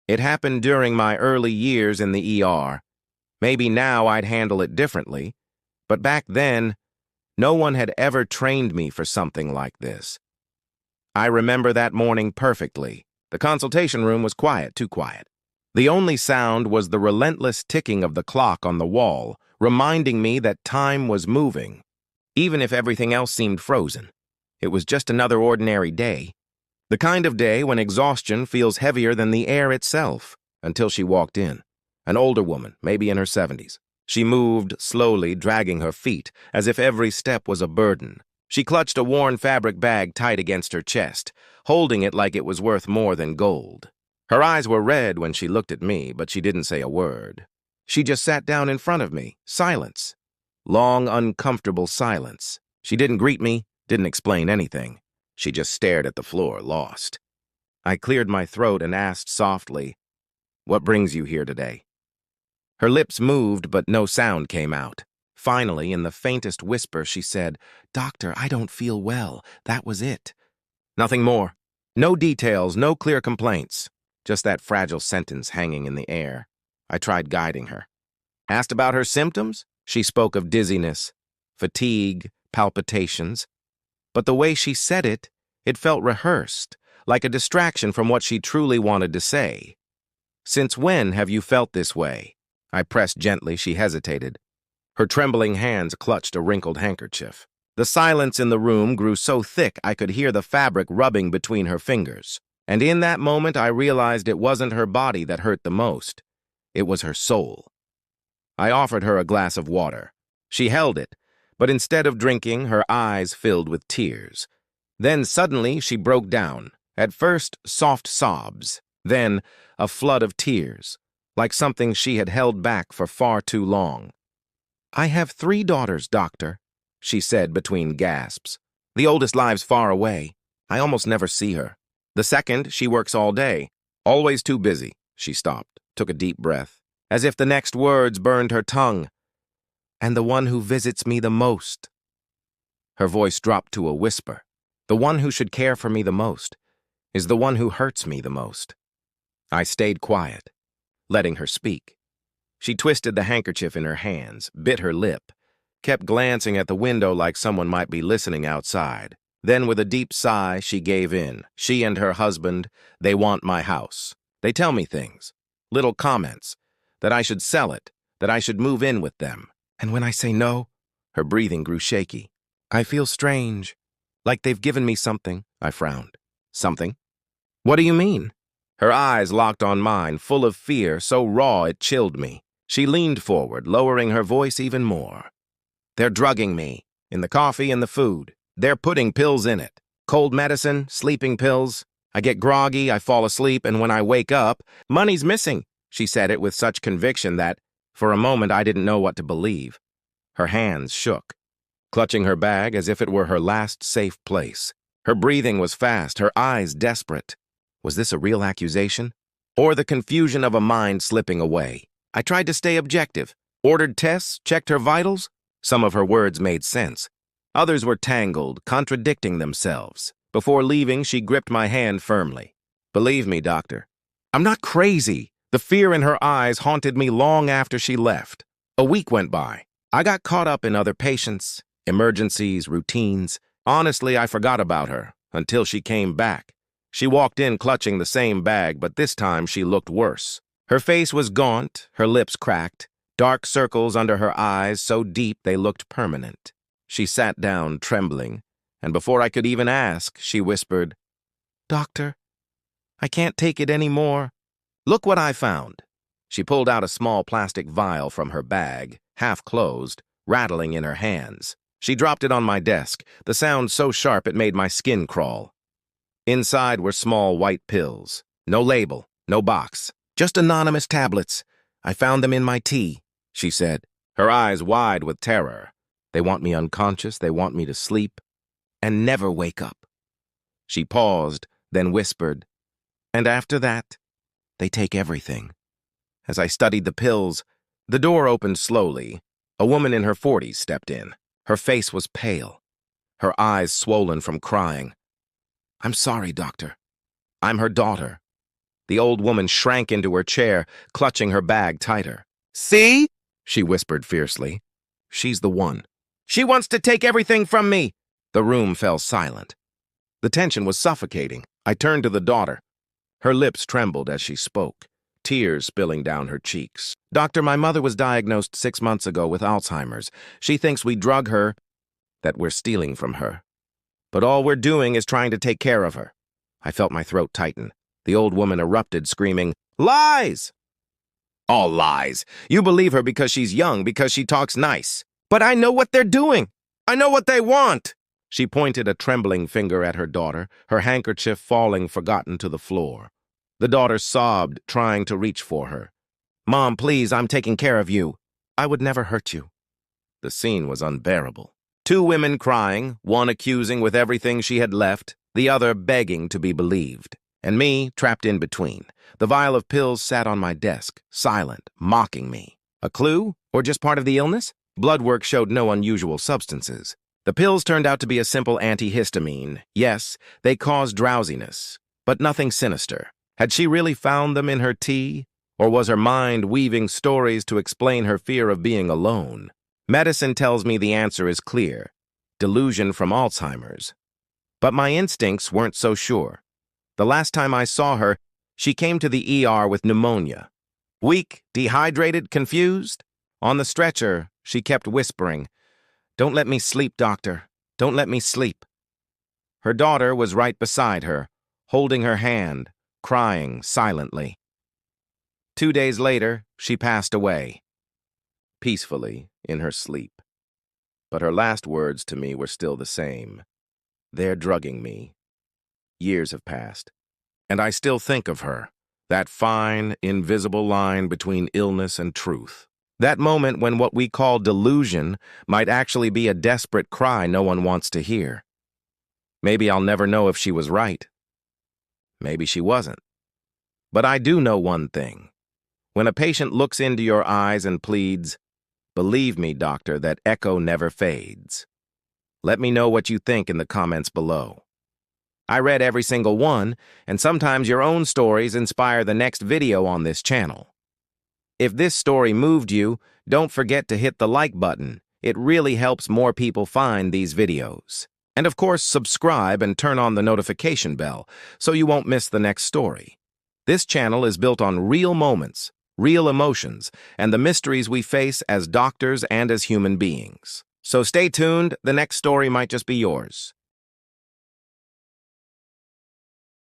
It happened during my early years in the ER. Maybe now I'd handle it differently, but back then, no one had ever trained me for something like this. I remember that morning perfectly. The consultation room was quiet, too quiet. The only sound was the relentless ticking of the clock on the wall, reminding me that time was moving, even if everything else seemed frozen. It was just another ordinary day. The kind of day when exhaustion feels heavier than the air itself, until she walked in. An older woman, maybe in her 70s. She moved slowly, dragging her feet, as if every step was a burden. She clutched a worn fabric bag tight against her chest, holding it like it was worth more than gold. Her eyes were red when she looked at me, but she didn't say a word. She just sat down in front of me, silence. Long, uncomfortable silence. She didn't greet me, didn't explain anything. She just stared at the floor, lost. I cleared my throat and asked softly, "What brings you here today?" Her lips moved, but no sound came out. Finally, in the faintest whisper, she said, "Doctor, I don't feel well. That was it." Nothing more. No details, no clear complaints. Just that fragile sentence hanging in the air. I tried guiding her. Asked about her symptoms? She spoke of dizziness, fatigue, palpitations. But the way she said it, it felt rehearsed, like a distraction from what she truly wanted to say. "Since when have you felt this way?" I pressed gently. She hesitated. Her trembling hands clutched a wrinkled handkerchief. The silence in the room grew so thick I could hear the fabric rubbing between her fingers. And in that moment I realized it wasn't her body that hurt the most. It was her soul. I offered her a glass of water. She held it, but instead of drinking, her eyes filled with tears. Then suddenly she broke down. At first, soft sobs. Then, a flood of tears, like something she had held back for far too long. "I have 3 daughters, doctor," she said between gasps. "The oldest lives far away. I almost never see her. The second, she works all day. Always too busy." She stopped, took a deep breath, as if the next words burned her tongue. "And the one who visits me the most." Her voice dropped to a whisper. "The one who should care for me the most is the one who hurts me the most." I stayed quiet, letting her speak. She twisted the handkerchief in her hands, bit her lip, kept glancing at the window like someone might be listening outside. Then, with a deep sigh, she gave in. She and her husband, they want my house. They tell me things, little comments, that I should sell it, that I should move in with them. And when I say no, her breathing grew shaky. "I feel strange, like they've given me something." I frowned. "Something? What do you mean?" Her eyes locked on mine, full of fear, so raw it chilled me. She leaned forward, lowering her voice even more. "They're drugging me, in the coffee and the food. They're putting pills in it. Cold medicine, sleeping pills. I get groggy, I fall asleep, and when I wake up, money's missing." She said it with such conviction that, for a moment, I didn't know what to believe. Her hands shook, clutching her bag as if it were her last safe place. Her breathing was fast, her eyes desperate. Was this a real accusation? Or the confusion of a mind slipping away? I tried to stay objective, ordered tests, checked her vitals. Some of her words made sense. Others were tangled, contradicting themselves. Before leaving, she gripped my hand firmly. "Believe me, doctor, I'm not crazy." The fear in her eyes haunted me long after she left. A week went by. I got caught up in other patients, emergencies, routines. Honestly, I forgot about her until she came back. She walked in clutching the same bag, but this time she looked worse. Her face was gaunt, her lips cracked, dark circles under her eyes so deep they looked permanent. She sat down, trembling, and before I could even ask, she whispered, "Doctor, I can't take it anymore. Look what I found." She pulled out a small plastic vial from her bag, half closed, rattling in her hands. She dropped it on my desk, the sound so sharp it made my skin crawl. Inside were small white pills. No label, no box, just anonymous tablets. "I found them in my tea," she said, her eyes wide with terror. "They want me unconscious, they want me to sleep and never wake up." She paused, then whispered, "And after that, they take everything." As I studied the pills, the door opened slowly. A woman in her 40s stepped in. Her face was pale, her eyes swollen from crying. "I'm sorry, doctor. I'm her daughter. The old woman shrank into her chair, clutching her bag tighter. "See?" she whispered fiercely. "She's the one. She wants to take everything from me." The room fell silent. The tension was suffocating. I turned to the daughter. Her lips trembled as she spoke, tears spilling down her cheeks. "Doctor, my mother was diagnosed 6 months ago with Alzheimer's. She thinks we drug her, that we're stealing from her. But all we're doing is trying to take care of her." I felt my throat tighten. The old woman erupted, screaming, "Lies! All lies. You believe her because she's young, because she talks nice. But I know what they're doing. I know what they want." She pointed a trembling finger at her daughter, her handkerchief falling forgotten to the floor. The daughter sobbed, trying to reach for her. "Mom, please, I'm taking care of you. I would never hurt you." The scene was unbearable. 2 women crying, one accusing with everything she had left, the other begging to be believed. And me, trapped in between. The vial of pills sat on my desk, silent, mocking me. A clue? Or just part of the illness? Blood work showed no unusual substances. The pills turned out to be a simple antihistamine. Yes, they caused drowsiness, but nothing sinister. Had she really found them in her tea? Or was her mind weaving stories to explain her fear of being alone? Medicine tells me the answer is clear: delusion from Alzheimer's. But my instincts weren't so sure. The last time I saw her, she came to the ER with pneumonia. Weak, dehydrated, confused? On the stretcher, she kept whispering, "Don't let me sleep, doctor. Don't let me sleep." Her daughter was right beside her, holding her hand, crying silently. 2 days later, she passed away, peacefully in her sleep. But her last words to me were still the same. "They're drugging me." Years have passed, and I still think of her, that fine, invisible line between illness and truth. That moment when what we call delusion might actually be a desperate cry no one wants to hear. Maybe I'll never know if she was right. Maybe she wasn't. But I do know one thing. When a patient looks into your eyes and pleads, "Believe me, doctor, that echo never fades." Let me know what you think in the comments below. I read every single one, and sometimes your own stories inspire the next video on this channel. If this story moved you, don't forget to hit the like button. It really helps more people find these videos. And of course, subscribe and turn on the notification bell so you won't miss the next story. This channel is built on real moments, real emotions, and the mysteries we face as doctors and as human beings. So stay tuned, the next story might just be yours.